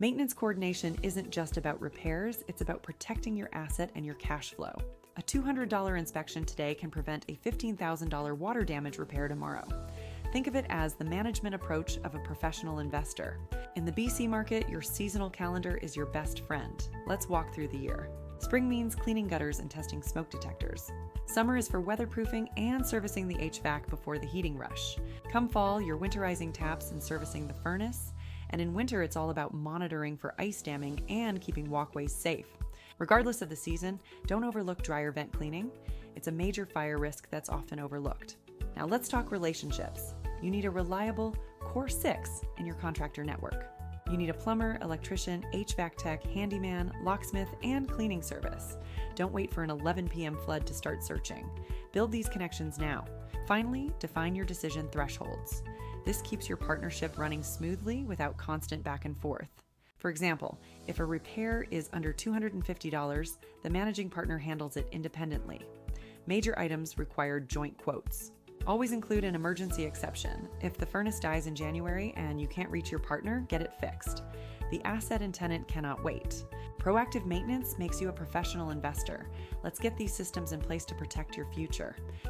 Maintenance coordination isn't just about repairs, it's about protecting your asset and your cash flow. A $200 inspection today can prevent a $15,000 water damage repair tomorrow. Think of it as the management approach of a professional investor. In the BC market, your seasonal calendar is your best friend. Let's walk through the year. Spring means cleaning gutters and testing smoke detectors. Summer is for weatherproofing and servicing the HVAC before the heating rush. Come fall, you're winterizing taps and servicing the furnace. And in winter, it's all about monitoring for ice damming and keeping walkways safe. Regardless of the season, don't overlook dryer vent cleaning. It's a major fire risk that's often overlooked. Now let's talk relationships. You need a reliable core 6 in your contractor network. You need a plumber, electrician, HVAC tech, handyman, locksmith, and cleaning service. Don't wait for an 11 p.m. flood to start searching. Build these connections now. Finally, define your decision thresholds. This keeps your partnership running smoothly without constant back and forth. For example, if a repair is under $250, the managing partner handles it independently. Major items require joint quotes. Always include an emergency exception. If the furnace dies in January and you can't reach your partner, get it fixed. The asset and tenant cannot wait. Proactive maintenance makes you a professional investor. Let's get these systems in place to protect your future.